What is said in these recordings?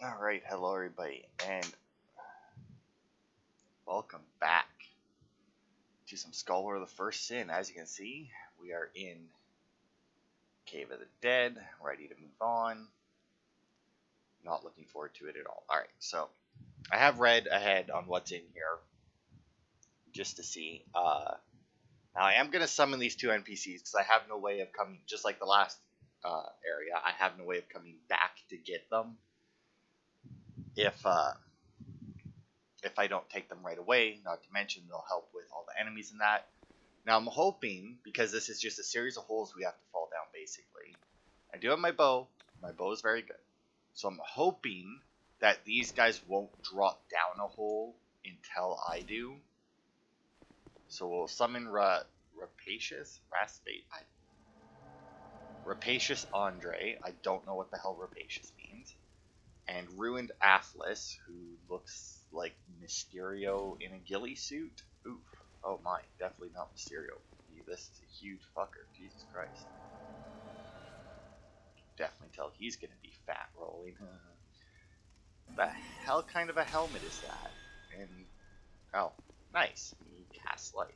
Alright, hello everybody, and welcome back to some Scholar of the First Sin. As you can see, we are in Cave of the Dead, ready to move on. Not looking forward to it at all. Alright, so I have read ahead on what's in here, just to see. Now I am going to summon these two NPCs, because I have no way of coming, just like the last area, I have no way of coming back to get them. If I don't take them right away, not to mention they'll help with all the enemies in that. Now I'm hoping, because this is just a series of holes we have to fall down basically. I do have my bow. My bow is very good. So I'm hoping that these guys won't drop down a hole until I do. So we'll summon Rapacious Andre. I don't know what the hell Rapacious means. And Ruined Atlas, who looks like Mysterio in a ghillie suit. Oof. Oh my, definitely not Mysterio. This is a huge fucker. Jesus Christ. Definitely tell he's gonna be fat rolling. The hell kind of a helmet is that? And oh, nice. He casts light.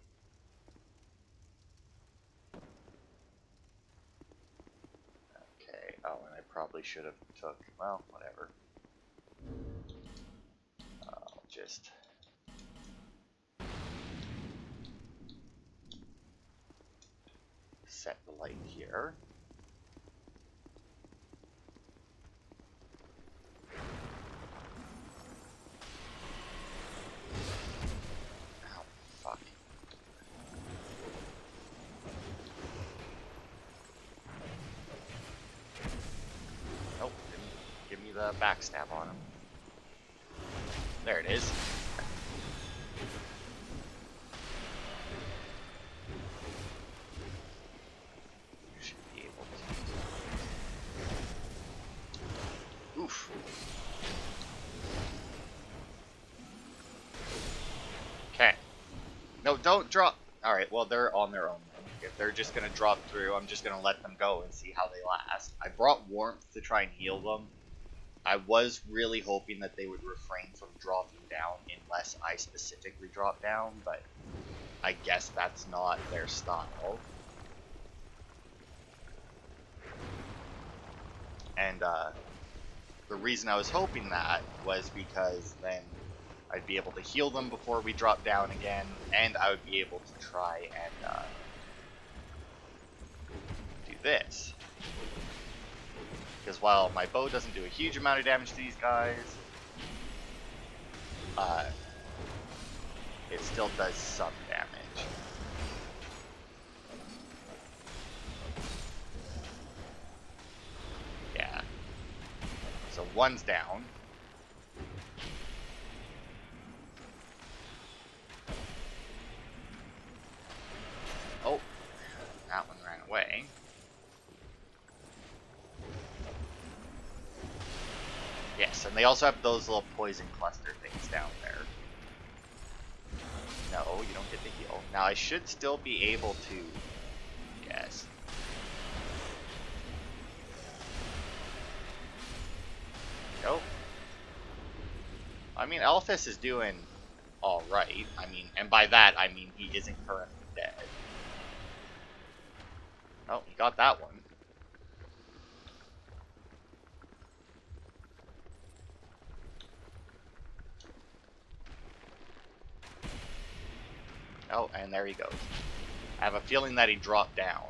Okay. Oh, and I probably should have took. Well, whatever. I'll just. Set the light here. Ow, fuck. Nope, didn't give me the backstab on him. There it is. Oof. Okay. No, don't drop. Alright, well, they're on their own. If they're just going to drop through, I'm just going to let them go and see how they last. I brought Warmth to try and heal them. I was really hoping that they would refrain from dropping down unless I specifically drop down, but I guess that's not their style. And the reason I was hoping that was because then I'd be able to heal them before we drop down again, and I would be able to try and do this. Because while my bow doesn't do a huge amount of damage to these guys, it still does some damage. Yeah. So one's down. Oh, that one ran away. Yes, and they also have those little poison cluster things down there. No, you don't get the heal. Now I should still be able to... Yes. Nope. I mean, Elphys is doing alright. I mean, and by that, I mean he isn't currently dead. Oh, he got that one. Oh, and there he goes. I have a feeling that he dropped down.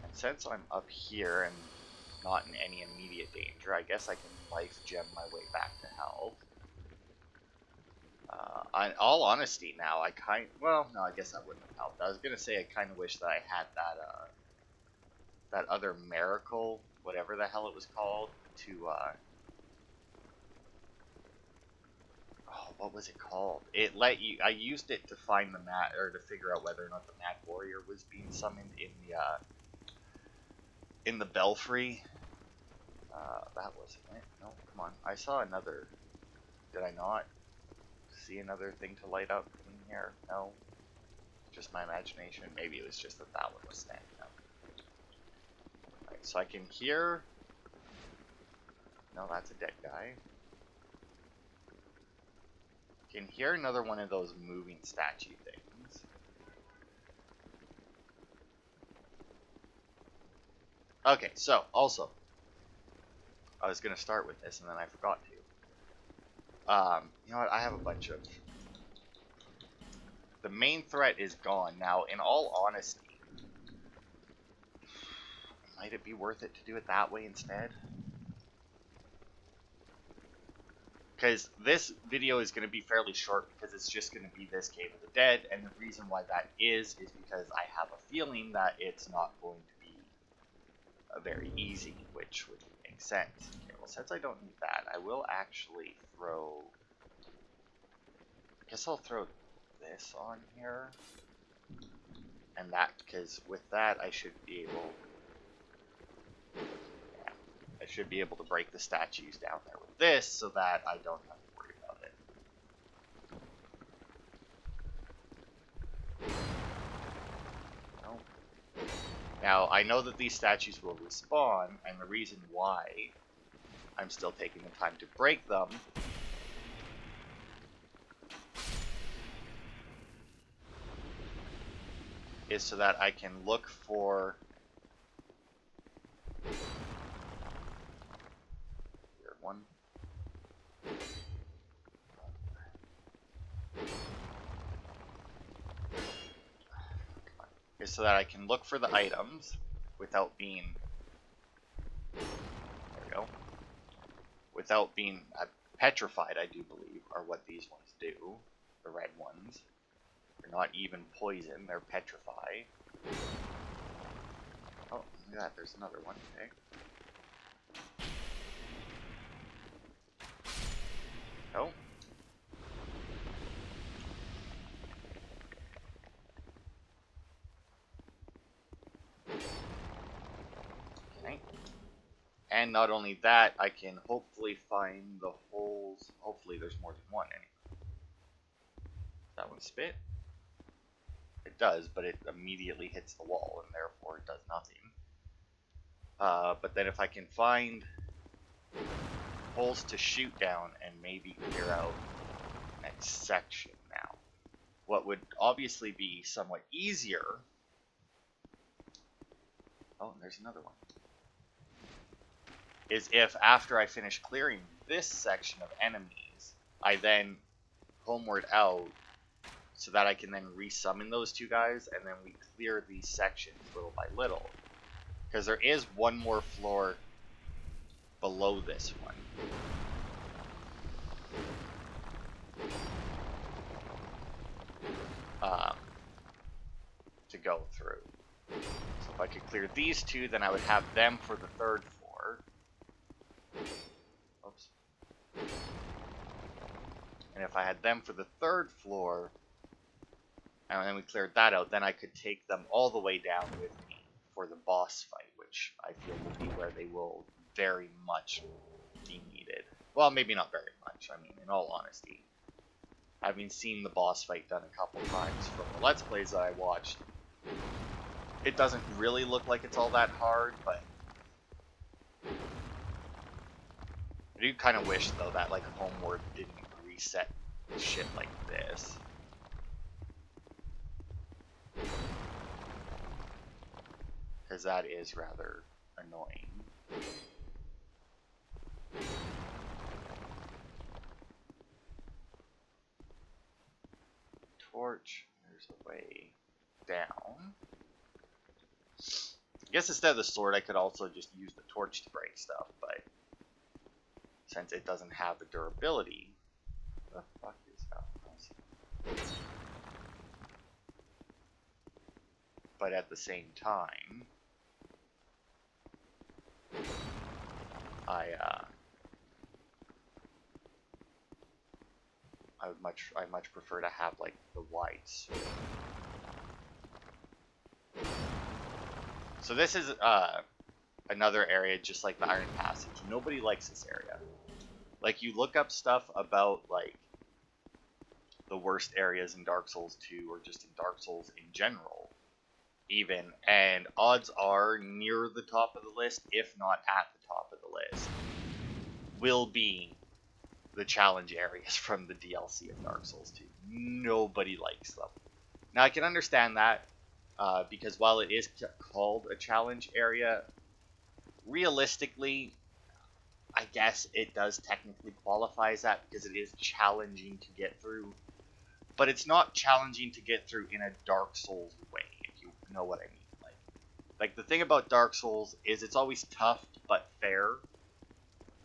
And since I'm up here and not in any immediate danger, I guess I can life gem my way back to health. In all honesty now, well, no, I guess that wouldn't have helped. I was gonna say I kind of wish that I had that other miracle, whatever the hell it was called, to, oh, what was it called? It let you, I used it to find the mat, or to figure out whether or not the Mad Warrior was being summoned in the Belfry. That wasn't it. No, come on. I saw another, did I not see another thing to light up in here? No. Just my imagination. Maybe it was just that one was standing up. Alright, so I can hear No, that's a dead guy. Can hear another one of those moving statue things. Okay, so, also, I was going to start with this and then I forgot to. You know what, I have a bunch of... The main threat is gone. Now, in all honesty, might it be worth it to do it that way instead? Because this video is going to be fairly short because it's just going to be this Cave of the Dead, and the reason why that is because I have a feeling that it's not going to be very easy, which would make sense. Okay, well, since I don't need that, I will actually throw... I guess I'll throw this on here. And that, because with that I should be able... Yeah, I should be able to break the statues down there with this so that I don't have to worry about it. Nope. Now, I know that these statues will respawn, and the reason why I'm still taking the time to break them is so that I can look for weird one. Is so that I can look for the items without being there we go. Without being petrified, I do believe, are what these ones do. The red ones. They're not even poison, they're petrify. Oh, look at that, there's another one, okay. Oh. Okay. And not only that, I can hopefully find the holes. Hopefully there's more than one anyway. That one spit? It does, but it immediately hits the wall, and therefore it does nothing. But then if I can find holes to shoot down and maybe clear out next section now, what would obviously be somewhat easier... Oh, and there's another one. Is if after I finish clearing this section of enemies, I then homeward out so that I can then resummon those two guys, and then we clear these sections little by little. Because there is one more floor below this one. To go through. So if I could clear these two, then I would have them for the third floor. Oops. And if I had them for the third floor, and then we cleared that out, then I could take them all the way down with me for the boss fight, which I feel will be where they will very much be needed. Well, maybe not very much, I mean, in all honesty. Having seen the boss fight done a couple times from the Let's Plays that I watched, it doesn't really look like it's all that hard, but I do kind of wish, though, that, like, Homeward didn't reset shit like this. Because that is rather annoying. Torch, there's a way down. I guess instead of the sword, I could also just use the torch to break stuff, but since it doesn't have the durability, what the fuck is that? But at the same time, I much prefer to have like the wide sword. So this is another area just like the Iron Passage. Nobody likes this area. Like, you look up stuff about like the worst areas in Dark Souls 2 or just in Dark Souls in general even, and odds are near the top of the list, if not at the top of the list. will be the challenge areas from the DLC of Dark Souls 2. Nobody likes them. Now, I can understand that, because while it is called a challenge area, realistically, I guess it does technically qualify as that because it is challenging to get through. But it's not challenging to get through in a Dark Souls way, if you know what I mean. Like the thing about Dark Souls is it's always tough but fair.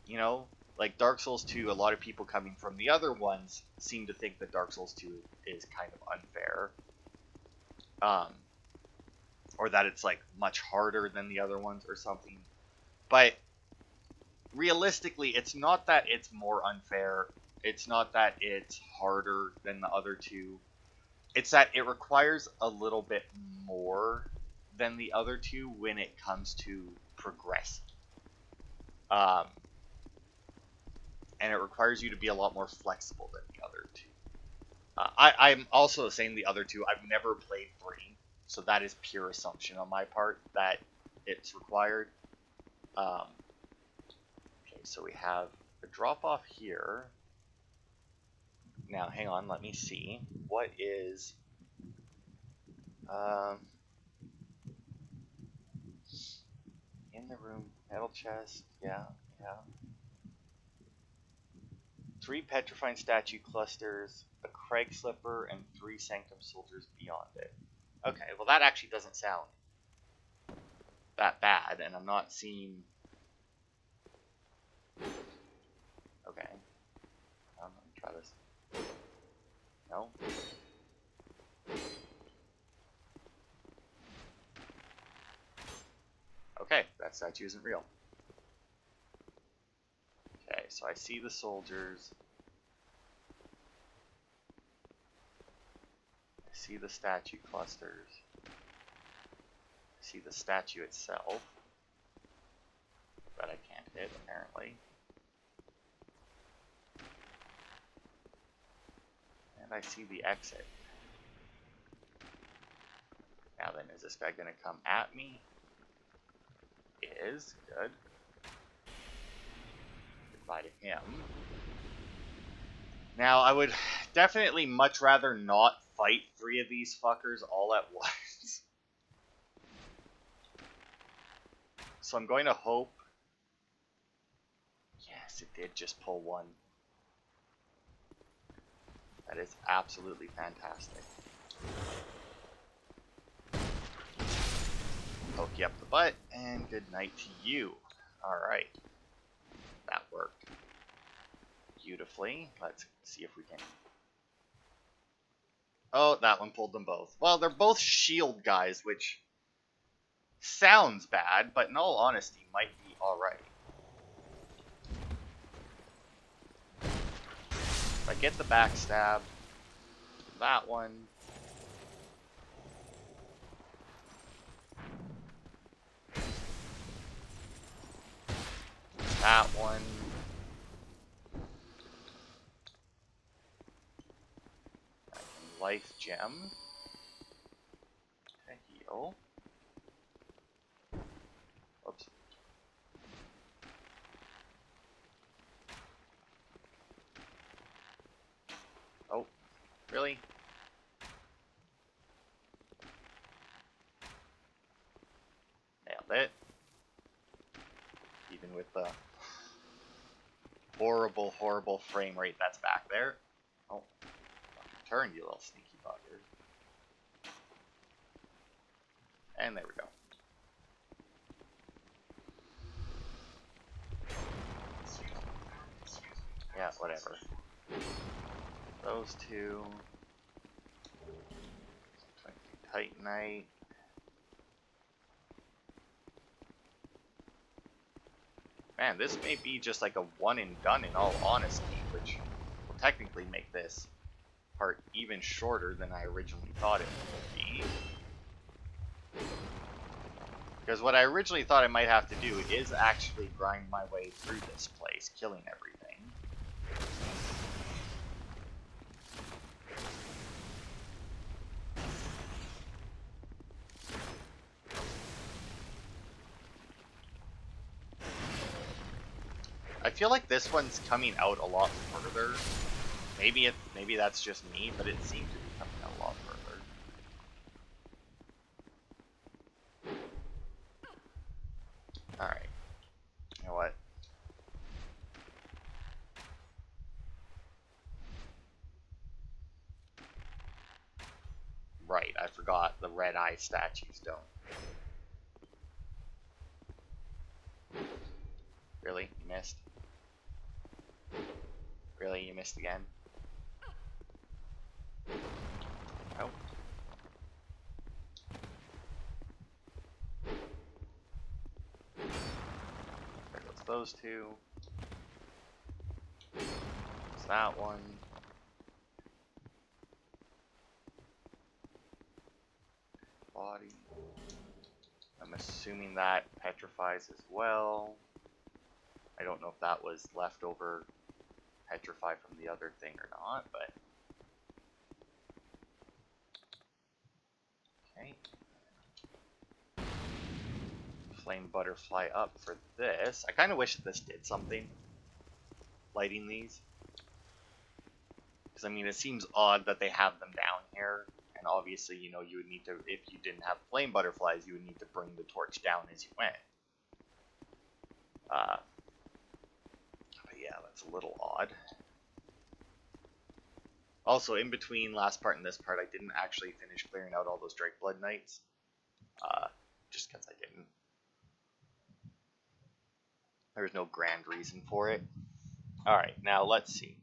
You know? Like Dark Souls 2, a lot of people coming from the other ones seem to think that Dark Souls 2 is kind of unfair. Or that it's like much harder than the other ones or something. But realistically, it's not that it's more unfair. It's not that it's harder than the other two. It's that it requires a little bit more than the other two when it comes to progressing. And it requires you to be a lot more flexible than the other two. I'm also saying the other two. I've never played 3, so that is pure assumption on my part that it's required. Okay, so we have a drop off here. Now, hang on, let me see. What is... in the room, metal chest, yeah. 3 petrifying statue clusters, a Craig slipper, and 3 sanctum soldiers beyond it. Okay, well that actually doesn't sound that bad, and I'm not seeing... Okay. Let me try this. No? Okay, that statue isn't real. Okay, so I see the soldiers. I see the statue clusters. I see the statue itself. That I can't hit, apparently. And I see the exit. Now then, is this guy going to come at me? Is good. Goodbye to him. Now, I would definitely much rather not fight 3 of these fuckers all at once. So I'm going to hope... Yes, it did just pull 1. That is absolutely fantastic. Poke you up the butt, and good night to you. Alright. That worked beautifully. Let's see if we can... Oh, that one pulled them both. Well, they're both shield guys, which sounds bad, but in all honesty, might be alright. If I get the backstab, that one... That one. I can life gem to heal. Oops. Oh, really? Nailed it. Even with the horrible frame rate that's back there. Oh, turn, you little sneaky bugger. And there we go. Yeah, whatever. Those two. Titanite. Man, this may be just like a one and done in all honesty, which will technically make this part even shorter than I originally thought it would be. Because what I originally thought I might have to do is actually grind my way through this place, killing everything. I feel like this one's coming out a lot further. Maybe that's just me, but it seems to be coming out a lot further. Alright. You know what? Right, I forgot the red eye statues don't. Really? You missed? Really? You missed again? Oh. There goes those two. There's that one. Body. I'm assuming that petrifies as well. I don't know if that was leftover petrify from the other thing or not, but okay. Flame butterfly up for this. I kind of wish that this did something, lighting these, because I mean it seems odd that they have them down here, and obviously you know you would need to, if you didn't have flame butterflies, you would need to bring the torch down as you went. But yeah, that's a little odd. Also, in between last part and this part, I didn't actually finish clearing out all those Drake Blood Knights. Just because I didn't. There's no grand reason for it. Alright, now let's see.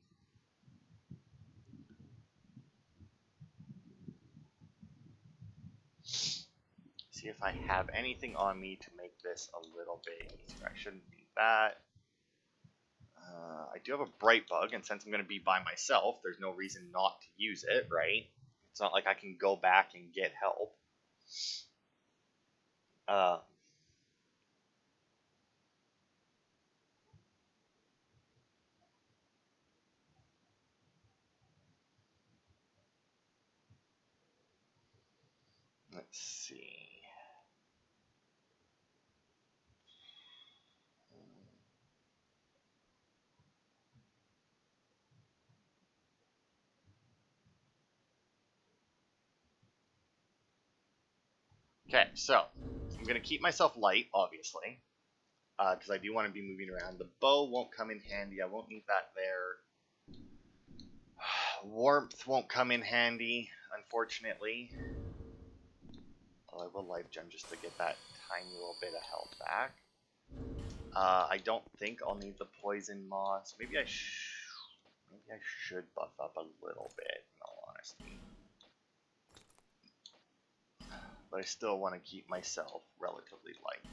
See if I have anything on me to make this a little bit easier. I shouldn't need that. I do have a bright bug, and since I'm going to be by myself, there's no reason not to use it, right? It's not like I can go back and get help. Let's see. Okay, so I'm going to keep myself light, obviously, because I do want to be moving around. The bow won't come in handy. I won't need that there. Warmth won't come in handy, unfortunately. Although I will life gem just to get that tiny little bit of health back. I don't think I'll need the poison moss. Maybe I should buff up a little bit, in all honesty. But I still want to keep myself relatively light.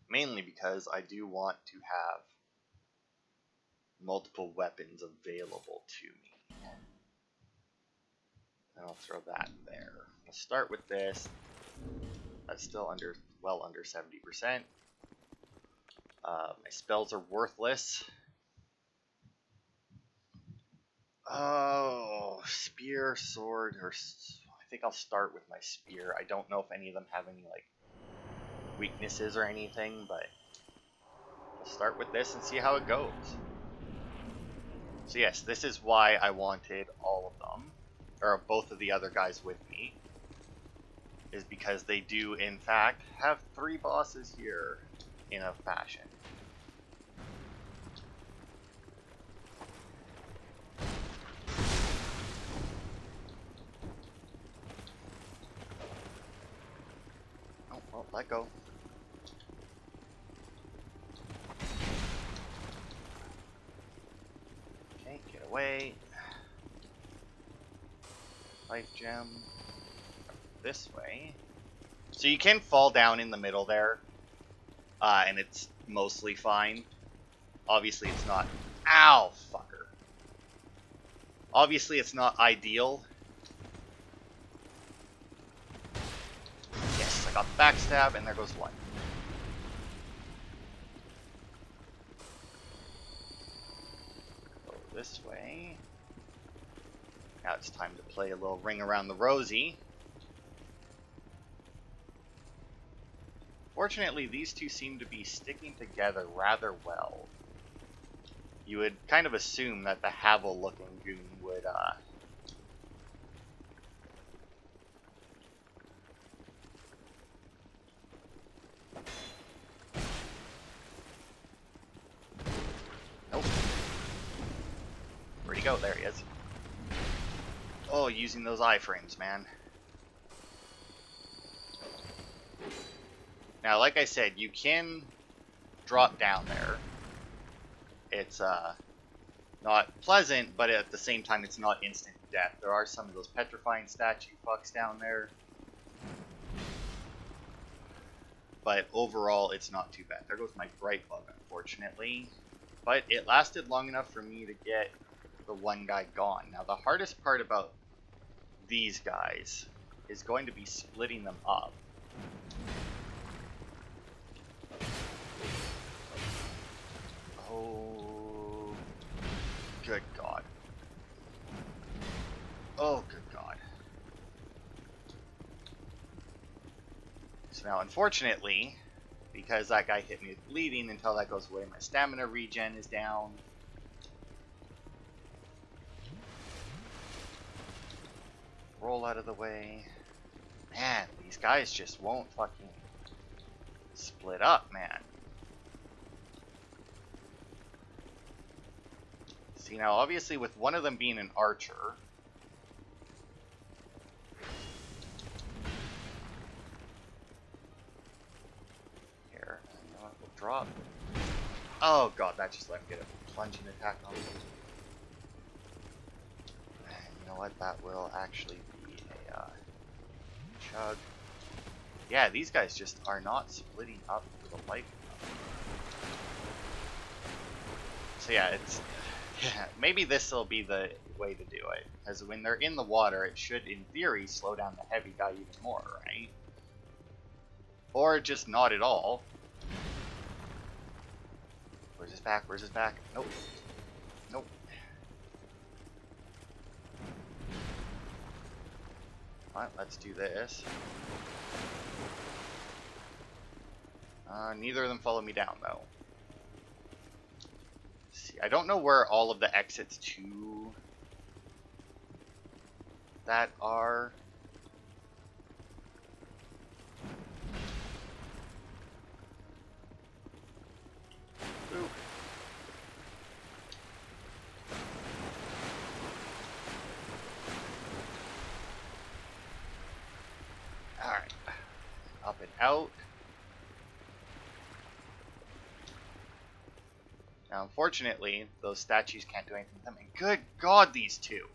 Mainly because I do want to have multiple weapons available to me. And I'll throw that there. Let's start with this. That's still well under 70%. My spells are worthless. Oh, spear, sword, or I think I'll start with my spear. I don't know if any of them have any like weaknesses or anything, but I'll start with this and see how it goes. So yes, this is why I wanted all of them, or both of the other guys with me, is because they do in fact have 3 bosses here in a fashion. Oh, well, let go. Okay, get away. Life gem. This way. So you can fall down in the middle there, and it's mostly fine. Obviously it's not... Ow, fucker. Obviously it's not ideal. Yes, I got backstab, and there goes one. Go this way. Now it's time to play a little ring around the rosy. Fortunately, these two seem to be sticking together rather well. you would kind of assume that the Havel-looking goon would, Nope. Where'd he go? There he is. Oh, using those iframes, man. Now, like I said, you can drop down there. It's, not pleasant, but at the same time, it's not instant death. There are some of those petrifying statue fucks down there. But overall, it's not too bad. There goes my bright bug, unfortunately. But it lasted long enough for me to get the one guy gone. Now, the hardest part about these guys is going to be splitting them up. Oh, good God. Oh, good God. So now, unfortunately, because that guy hit me with bleeding, until that goes away, my stamina regen is down. Roll out of the way. Man, these guys just won't fucking split up, man. See, now, obviously, with one of them being an archer, here, you know what, we'll drop. Oh God, that just let him get a plunging attack on me. And you know what, that will actually be a chug. Yeah, these guys just are not splitting up for the life of them. So yeah, it's... Yeah, maybe this will be the way to do it, because when they're in the water, it should, in theory, slow down the heavy guy even more, right? Or just not at all. Where's his back? Where's his back? Nope. Nope. Alright, let's do this. Neither of them follow me down, though. See, I don't know where all of the exits to that are. Ooh. Alright. Up and out. Now, unfortunately, those statues can't do anything with them. And good God, these two!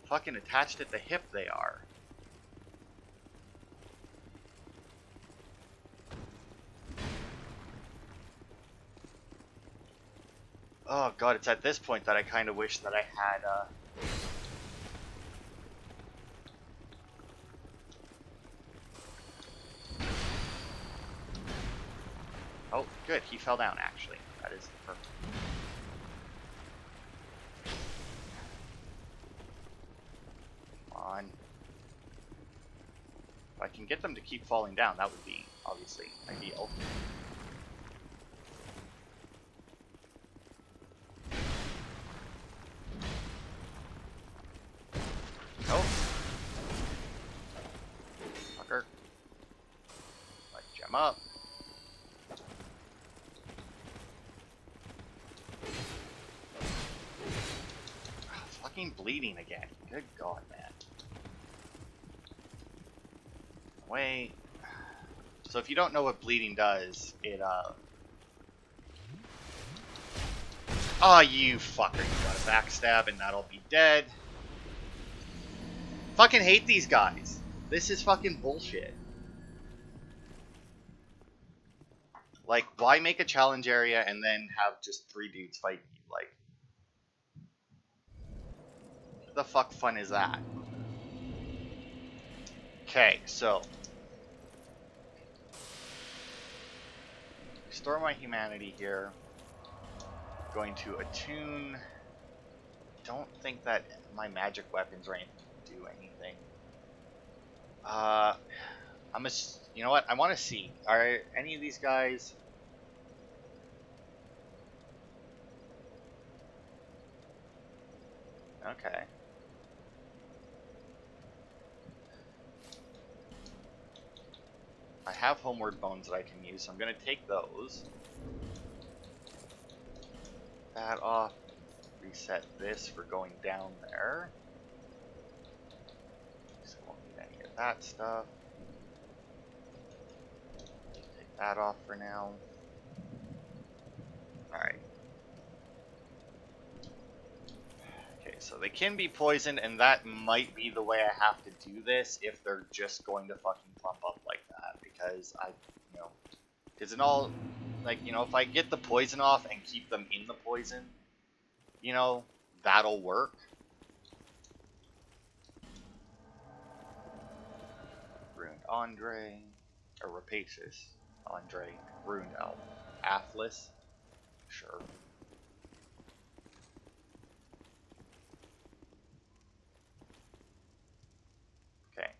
Fucking attached at the hip they are. Oh God, it's at this point that I kind of wish that I had, Oh, good, he fell down, actually. That is perfect. Come on. If I can get them to keep falling down, that would be, obviously, ideal. Oh. Fucker. Like, gem up. Fucking bleeding again. Good God, man. Wait. So if you don't know what bleeding does, it, Oh, you fucker. You got a backstab and that'll be dead. Fucking hate these guys. This is fucking bullshit. Like, why make a challenge area and then have just 3 dudes fight you? Like, what the fuck fun is that? Okay, so restore my humanity here. Going to attune. Don't think that my magic weapons or anything do anything. You know what? I want to see. Are any of these guys? Okay. I have homeward bones that I can use, so I'm gonna take those. That off. Reset this for going down there. So I won't need any of that stuff. Take that off for now. Alright. Okay, so they can be poisoned, and that might be the way I have to do this if they're just going to fucking plump up like that. Because because in all, like, if I get the poison off and keep them in the poison, that'll work. Ruined Andre, or Rapacious Andre, Ruined Atlas, sure. Okay.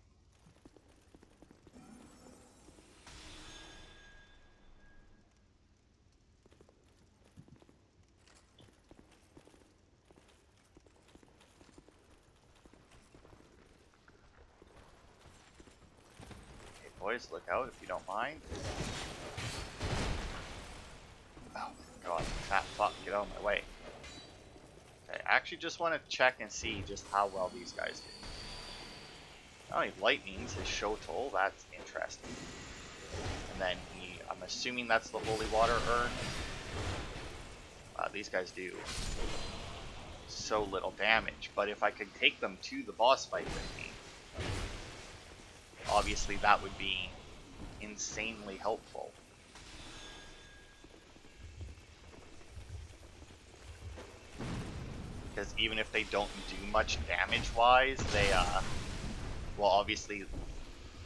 Boys, look out if you don't mind. Oh god, fat fuck, get out of my way. Okay, I actually just want to check and see just how well these guys do. Oh, he lightnings his show toll, that's interesting. And then I'm assuming that's the holy water urn. These guys do so little damage, but if I could take them to the boss fight with me, obviously that would be insanely helpful. Because even if they don't do much damage-wise, they, will obviously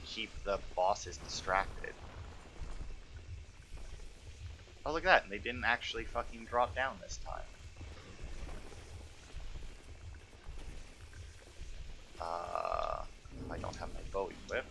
keep the bosses distracted. Oh, look at that, they didn't actually fucking drop down this time. I don't have my bow equipped.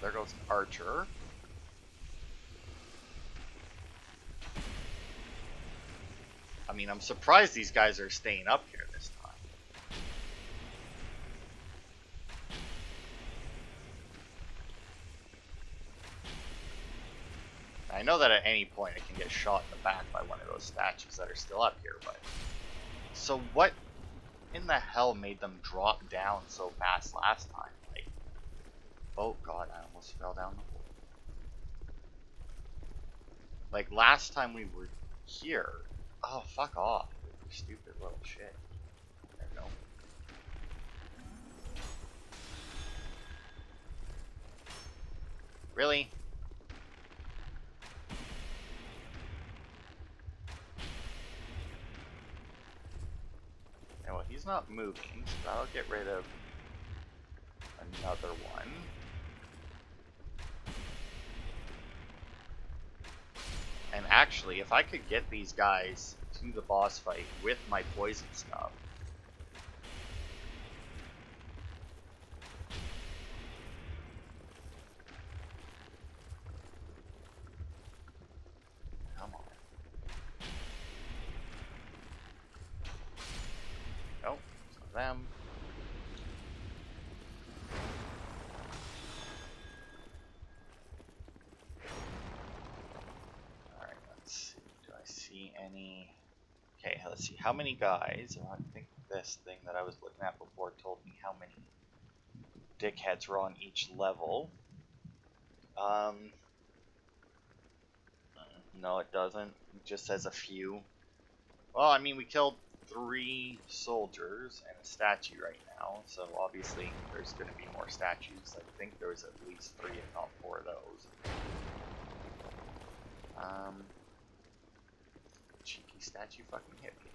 There goes an archer. I mean, I'm surprised these guys are staying up here this time. I know that at any point it can get shot in the back by one of those statues that are still up here, but... So what in the hell made them drop down so fast last time? Like, oh god, I almost fell down the hole. Like, last time we were here... Oh, fuck off, you stupid little shit. There we go. Really? Yeah, well, he's not moving, so I'll get rid of another one. And actually, if I could get these guys to the boss fight with my poison stuff, come on. Nope, it's not them. Alright, let's see. Do I see any... Okay, let's see. How many guys? I think this thing that I was looking at before told me how many dickheads were on each level. No, it doesn't. It just says a few. Well, I mean, we killed 3 soldiers and a statue right now, so obviously there's going to be more statues. I think there was at least 3, if not 4 of those. Cheeky statue fucking hit me.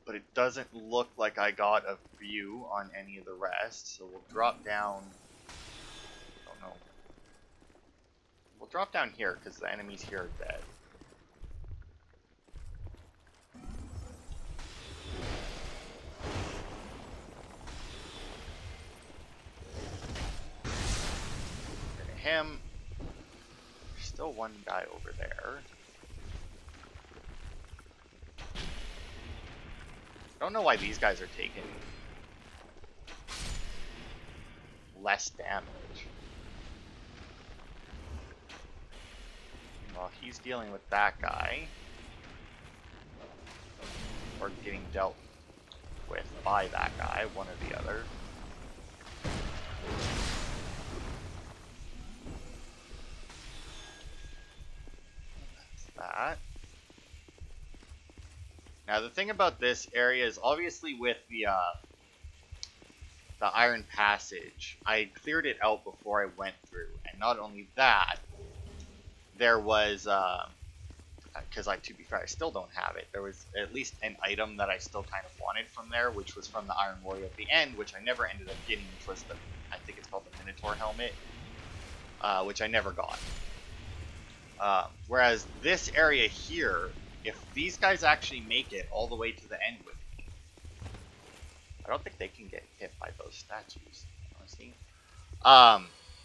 But it doesn't look like I got a view on any of the rest, so we'll drop down. I don't know We'll drop down here because the enemies here are dead. Get him. There's still one guy over there. I don't know why these guys are taking less damage. Well, he's dealing with that guy. Or getting dealt with by that guy, one or the other. That's that. Now the thing about this area is obviously with the Iron Passage, I cleared it out before I went through, and not only that, there was because to be fair, I still don't have it. There was at least an item that I still kind of wanted from there, which was from the Iron Warrior at the end, which I never ended up getting, which was the, I think it's called the Minotaur helmet, which I never got. Whereas this area here, if these guys actually make it all the way to the end with me, I don't think they can get hit by those statues, honestly.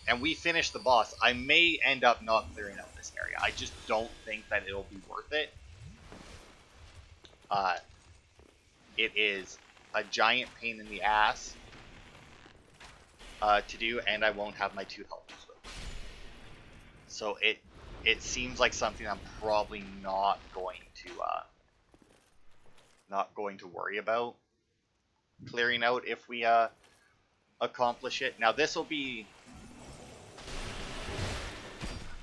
And we finish the boss, I may end up not clearing out this area. I just don't think that it'll be worth it. It is a giant pain in the ass to do, and I won't have my 2 helpers with me. So it seems like something I'm probably not going to worry about clearing out if we accomplish it. Now this will be,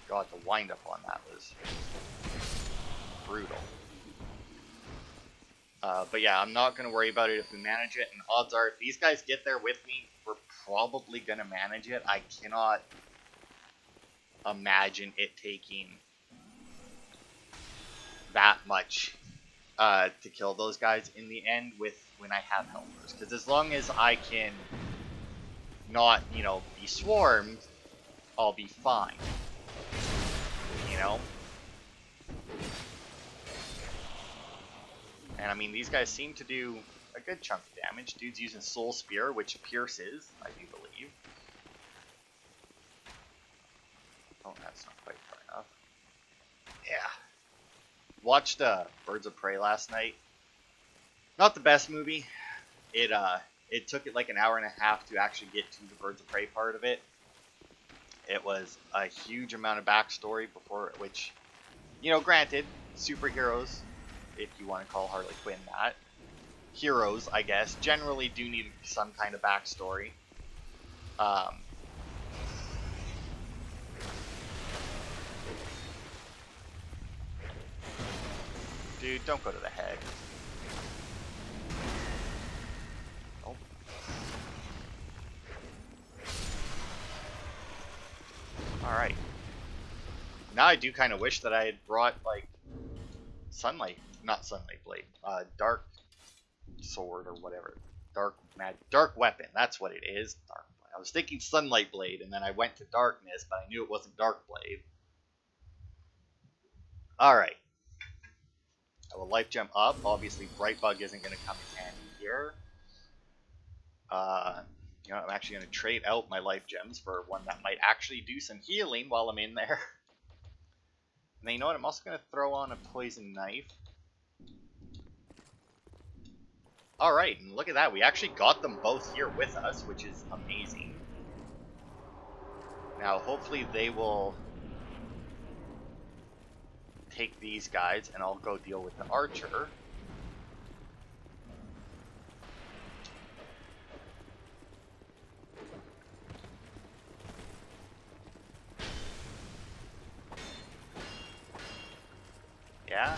God, the wind up on that was brutal. But yeah, I'm not going to worry about it if we manage it, and odds are if these guys get there with me, we're probably going to manage it. I cannot imagine it taking that much to kill those guys in the end when I have helpers, because as long as I can not, you know, be swarmed, I'll be fine, you know. And I mean, these guys seem to do a good chunk of damage. Dude's using Soul Spear, which pierces, I do believe. Oh, that's not quite far enough. Yeah. Watched Birds of Prey last night. Not the best movie. It took it like an hour and a half to actually get to the Birds of Prey part of it. It was a huge amount of backstory before, which, you know, granted, superheroes, if you want to call Harley Quinn that, heroes, I guess, generally do need some kind of backstory. Dude, don't go to the head. Oh. Alright. Now I do kind of wish that I had brought, like, not Sunlight Blade, Dark Sword or whatever. Dark Weapon, that's what it is. I was thinking Sunlight Blade, and then I went to Darkness, but I knew it wasn't Dark Blade. Alright. I will life gem up. Obviously, Bright Bug isn't going to come in handy here. You know, I'm actually going to trade out my life gems for one that might actually do some healing while I'm in there. And then, you know what? I'm also going to throw on a poison knife. Alright, and look at that. We actually got them both here with us, which is amazing. Now, hopefully they will take these guys, and I'll go deal with the archer. Yeah?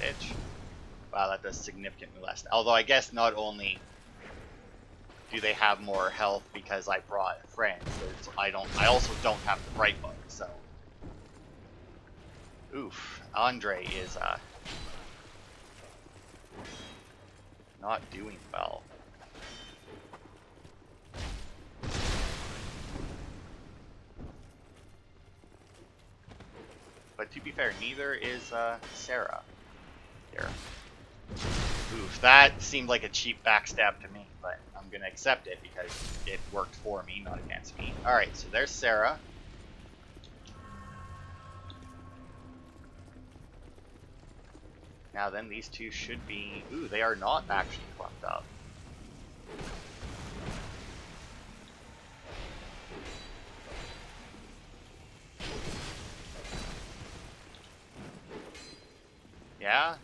Bitch. Wow, that does significantly less. Although I guess not only do they have more health because I brought friends, I also don't have the Bright Bug, so. Oof, Andre is not doing well. to be fair, neither is Sarah. Here. Oof, that seemed like a cheap backstab to me, but I'm gonna accept it because it worked for me, not against me. Alright, so there's Sarah. Now then, these two should be... Ooh, they are not actually clumped up. Yeah?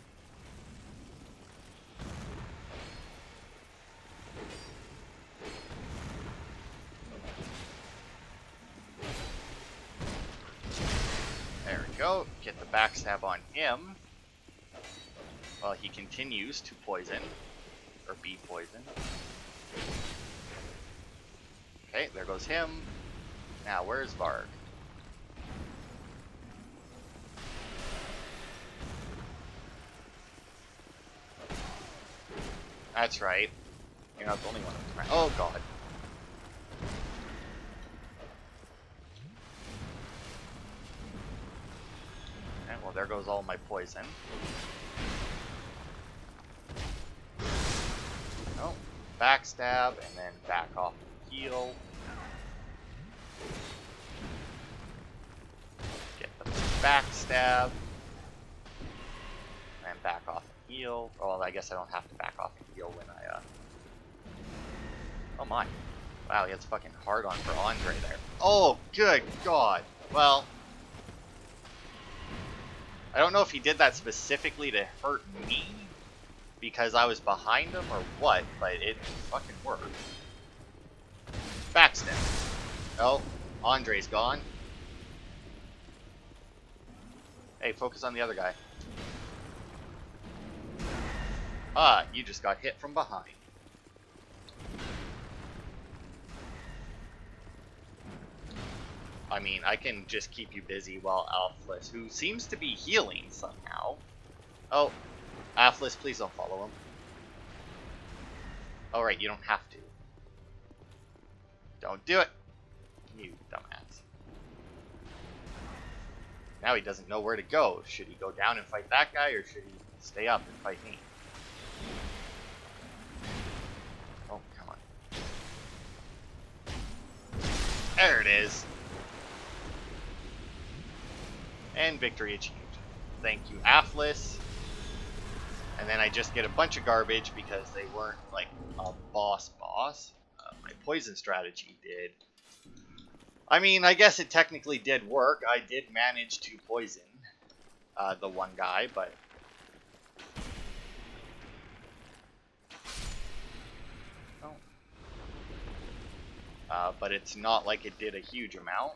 There we go. Get the backstab on him. While he continues to poison. Or be poisoned. Okay, there goes him. Now, where's Varg? That's right. You're not the only one. Oh, God. Okay, well, there goes all my poison. Oh, backstab, and then back off and heal. Get the backstab. And back off and heal. Well, I guess I don't have to back off and heal when I, Oh my. Wow, he has fucking hard on for Andre there. Oh, good God. Well, I don't know if he did that specifically to hurt me because I was behind him or what, but it fucking worked. Backstab. Oh, Andre's gone. Hey, focus on the other guy. Ah, you just got hit from behind. I mean, I can just keep you busy while Alphlis, who seems to be healing somehow. Oh, Alphlis, please don't follow him. Oh, right, you don't have to. Don't do it, you dumbass. Now he doesn't know where to go. Should he go down and fight that guy, or should he stay up and fight me? Oh, come on. There it is. And victory achieved. Thank you, Alphlis. And then I just get a bunch of garbage because they weren't like a boss. My poison strategy did. I mean, I guess it technically did work. I did manage to poison the one guy, but... but it's not like it did a huge amount.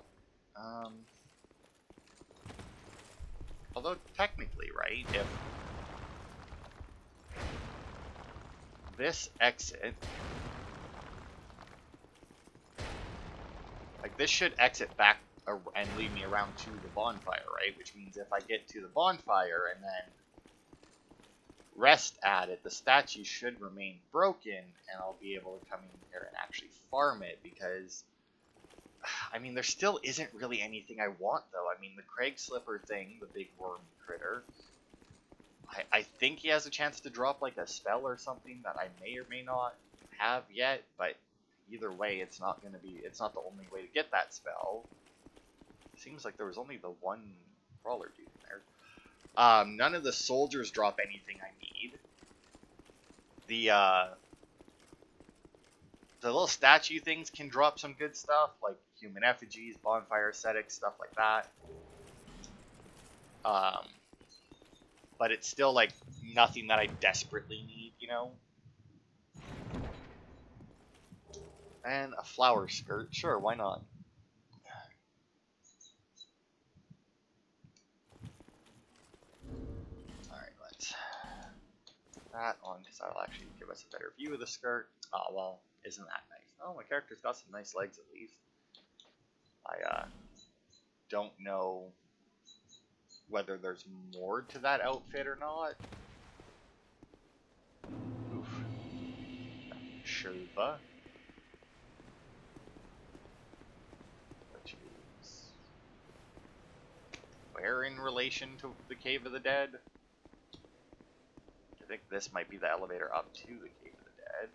Although technically, right, if this exit, like this should exit back and lead me around to the bonfire, right? Which means if I get to the bonfire and then rest at it, the statue should remain broken and I'll be able to come in here and actually farm it because, I mean, there still isn't really anything I want, though. I mean, the Craig Slipper thing, the big worm critter, I think he has a chance to drop, like, a spell or something that I may or may not have yet, but either way, it's not the only way to get that spell. Seems like there was only the one brawler dude in there. None of the soldiers drop anything I need. The little statue things can drop some good stuff, like human effigies, bonfire ascetics, stuff like that. But it's still like nothing that I desperately need, you know? And a flower skirt, sure, why not? Alright, let's put that on because that'll actually give us a better view of the skirt. Oh, well, isn't that nice? Oh, my character's got some nice legs at least. I don't know whether there's more to that outfit or not. Oof. Shova. Which is where in relation to the Cave of the Dead? I think this might be the elevator up to the Cave of the Dead.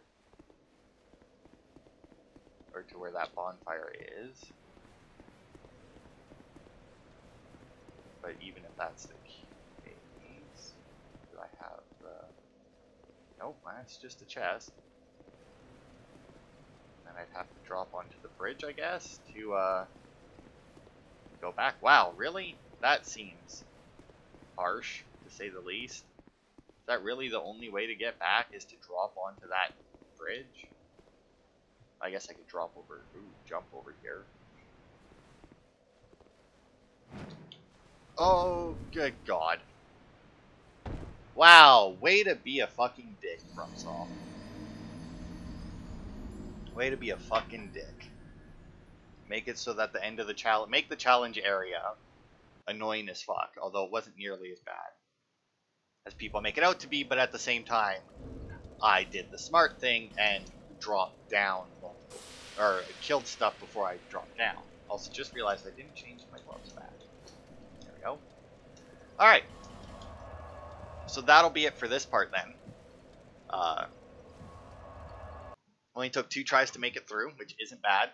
Or to where that bonfire is. But even if that's the case, do I have the... Nope, that's just a chest. And I'd have to drop onto the bridge, I guess, to go back. Wow, really? That seems harsh, to say the least. Is that really the only way to get back, is to drop onto that bridge? I guess I could drop over, jump over here. Oh, good God. Wow, way to be a fucking dick, FromSoft. Way to be a fucking dick. Make it so that the end of the challenge, make the challenge area annoying as fuck, although it wasn't nearly as bad as people make it out to be, but at the same time, I did the smart thing and dropped down, or killed stuff before I dropped down. Also, just realized I didn't change my gloves back. There we go. Alright. So that'll be it for this part then. Only took 2 tries to make it through, which isn't bad.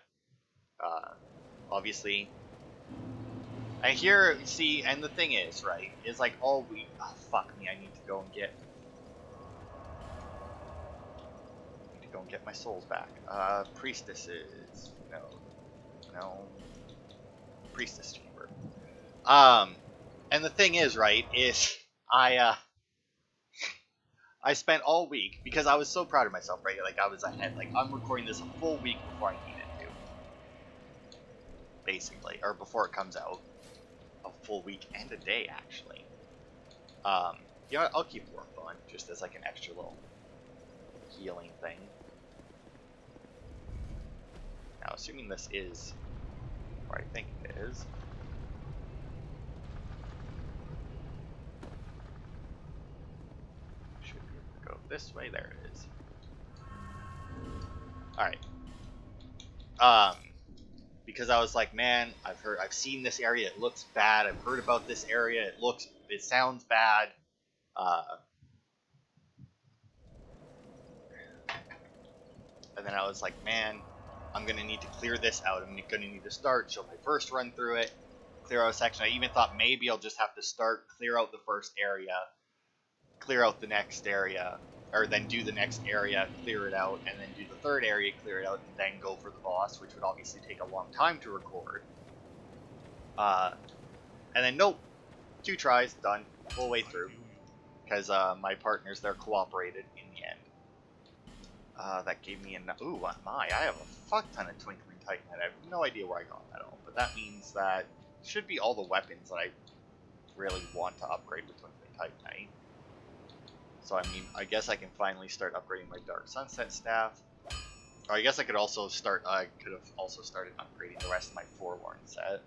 Obviously. I hear, see, and the thing is, right, is like all week, oh fuck me, I need to go and get my souls back. Priestesses, no, priestess chamber. And the thing is, right, is I spent all week, because I was so proud of myself, right, like I was ahead, like I'm recording this a full week before I needed to, basically, or before it comes out. A full week and a day, actually. You know what, I'll keep work on, just as like an extra little healing thing. Now, assuming this is where I think it is. Should be able to go this way, there it is. Alright. Because I was like, man, I've seen this area, it looks bad, I've heard about this area, it sounds bad. And then I was like, man, I'm gonna need to clear this out. I'm gonna need to start, show my first run through it, clear out a section. I even thought maybe I'll just have to start, clear out the first area, clear out the next area, or then do the next area, clear it out, and then do the third area, clear it out, and then go for the boss, which would obviously take a long time to record. And then nope, 2 tries, done, full way through, because my partners there cooperated in the end. That gave me ooh, my, I have a fuck ton of Twinkling Titanite. I have no idea where I got that all, but that means that should be all the weapons that I really want to upgrade with Twinkling Titanite. So I mean, I guess I can finally start upgrading my Dark Sunset staff. Or I guess I could also start, I could have also started upgrading the rest of my Forlorn set.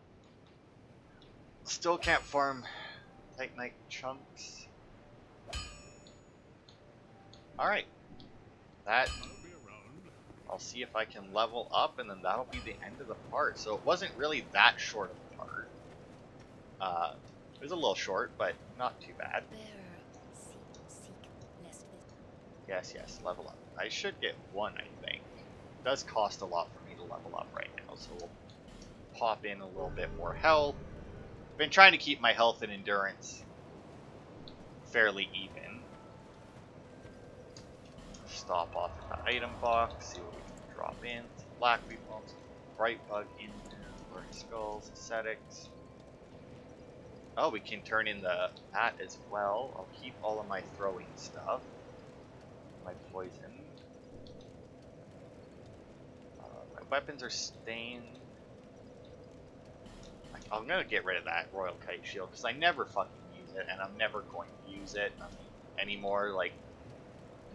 Still can't farm Titanite chunks. Alright. That, I'll see if I can level up, and then that'll be the end of the part. So it wasn't really that short of a part. It was a little short, but not too bad. Yes, level up. I should get 1, I think. It does cost a lot for me to level up right now, so we'll pop in a little bit more health. Been trying to keep my health and endurance fairly even. Stop off at the item box, see what we can drop in. Some black bones, bright bug in there, burning skulls, ascetics. Oh, we can turn in that as well. I'll keep all of my throwing stuff. My poison. My weapons are stained. I'm gonna get rid of that Royal Kite Shield because I never fucking use it, and I'm never going to use it anymore. Like,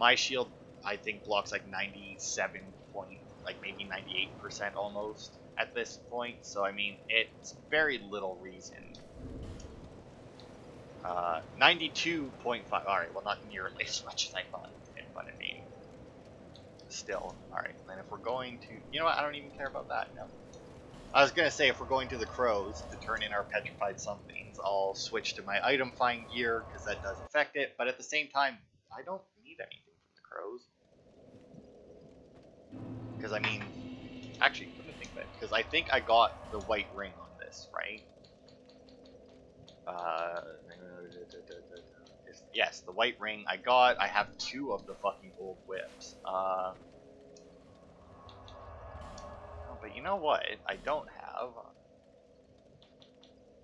my shield, I think, blocks like 97 point, like maybe 98% almost at this point. So I mean, it's very little reason. 92.5. All right, well, not nearly as much as I thought it did, but I mean, still. All right, then if we're going to, you know what? I don't even care about that. No. I was gonna say, if we're going to the crows to turn in our petrified somethings, I'll switch to my item find gear, because that does affect it, but at the same time, I don't need anything from the crows. Because, I mean, actually, let me think about it, because I think I got the white ring on this, right? Yes, the white ring I got. I have 2 of the fucking old whips. But you know what? I don't have.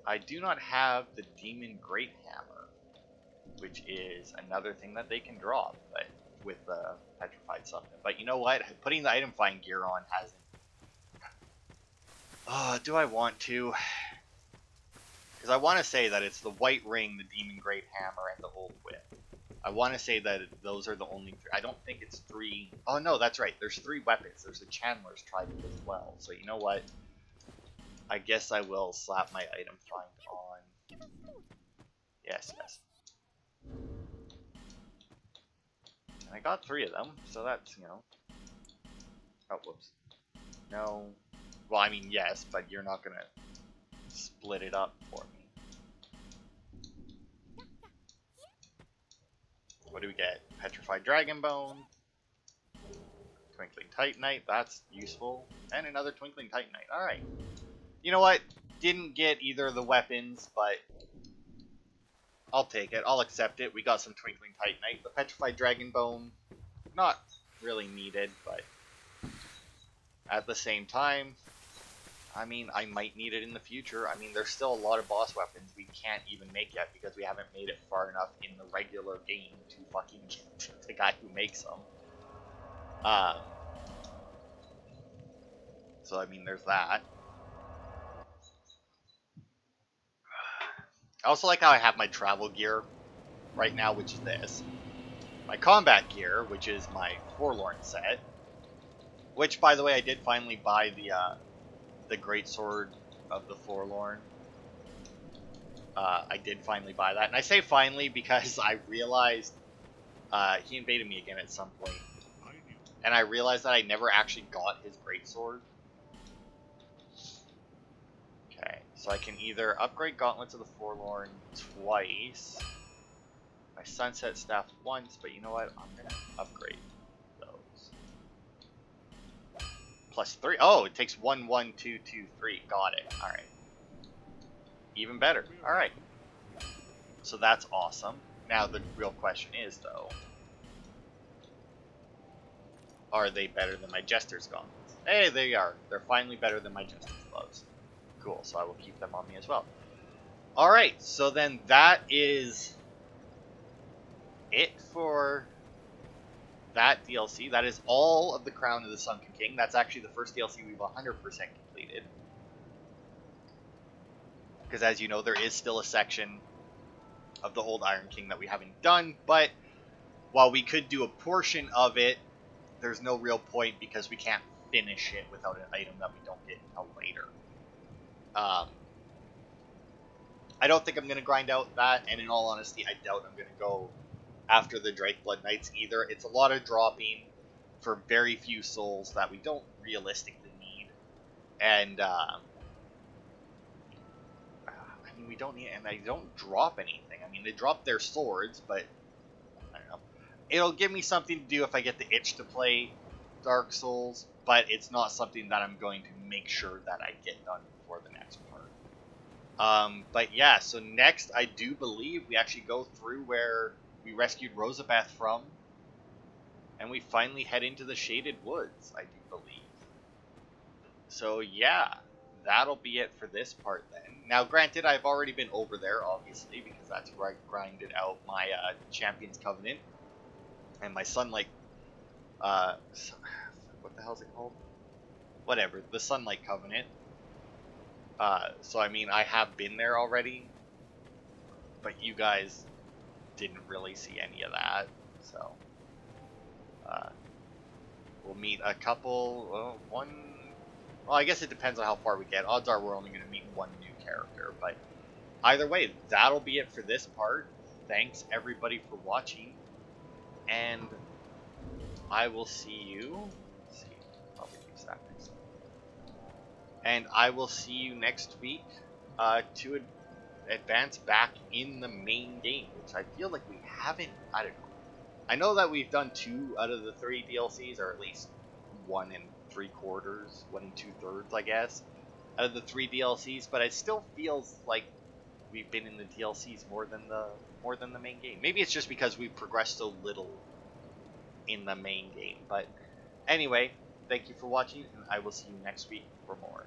I do not have the Demon Great Hammer, which is another thing that they can drop, but with the petrified something. But you know what? Putting the item find gear on hasn't. Do I want to? Because I want to say that it's the white ring, the Demon Great Hammer, and the old whip. I want to say that those are the only 3. I don't think it's 3. Oh no, that's right. There's 3 weapons. There's the Chandler's Trident as well. So you know what? I guess I will slap my item find on. Yes, yes. And I got 3 of them, so that's, you know. Oh, whoops. No. Well, I mean, yes, but you're not going to split it up for me. What do we get? Petrified Dragon Bone. Twinkling Titanite, that's useful. And another Twinkling Titanite. Alright. You know what? Didn't get either of the weapons, but I'll take it. I'll accept it. We got some Twinkling Titanite. The Petrified Dragon Bone, not really needed, but at the same time, I mean, I might need it in the future. I mean, there's still a lot of boss weapons we can't even make yet because we haven't made it far enough in the regular game to fucking get the guy who makes them. So, I mean, there's that. I also like how I have my travel gear right now, which is this. My combat gear, which is my Forlorn set. Which, by the way, I did finally buy the Greatsword of the Forlorn. I did finally buy that. And I say finally because I realized he invaded me again at some point. And I realized that I never actually got his Greatsword. Okay, so I can either upgrade Gauntlets of the Forlorn twice. My Sunset Staff once, but you know what? I'm going to upgrade those. +3. Oh, it takes 1, 1, 2, 2, 3. Got it. Alright. Even better. Alright. So that's awesome. Now the real question is, though, are they better than my Jester's Gauntlets? Hey, they are. They're finally better than my Jester's Gloves. Cool, so I will keep them on me as well. Alright, so then that is it for that DLC. That is all of the Crown of the Sunken King. That's actually the first DLC we've 100% completed. Because as you know, there is still a section of the Old Iron King that we haven't done, but while we could do a portion of it, there's no real point because we can't finish it without an item that we don't get until later. I don't think I'm going to grind out that, and in all honesty, I doubt I'm going to go after the Drakeblood Knights either. It's a lot of dropping for very few souls that we don't realistically need. And, I mean, we don't need, and they don't drop anything. I mean, they drop their swords, but, I don't know. It'll give me something to do if I get the itch to play Dark Souls, but it's not something that I'm going to make sure that I get done before the next part. But yeah, so next, I do believe we actually go through where we rescued Rosabeth from, and we finally head into the Shaded Woods, I do believe. So yeah, that'll be it for this part then. Now, granted, I've already been over there, obviously, because that's where I grinded out my Champion's Covenant and my Sunlight. What the hell is it called? Whatever, the Sunlight Covenant. So I mean, I have been there already, but you guys didn't really see any of that, so we'll meet a couple, well, I guess it depends on how far we get. Odds are we're only going to meet one new character, but either way, that'll be it for this part. Thanks everybody for watching, and I will see you, let's see, probably use that next time. And I will see you next week to advance back in the main game, which I feel like we haven't. I don't know. I know that we've done 2 out of the 3 DLCs, or at least 1 and 3/4, 1 and 2/3, I guess, out of the 3 DLCs. But it still feels like we've been in the DLCs more than the main game. Maybe it's just because we've progressed so little in the main game. But anyway, thank you for watching, and I will see you next week for more.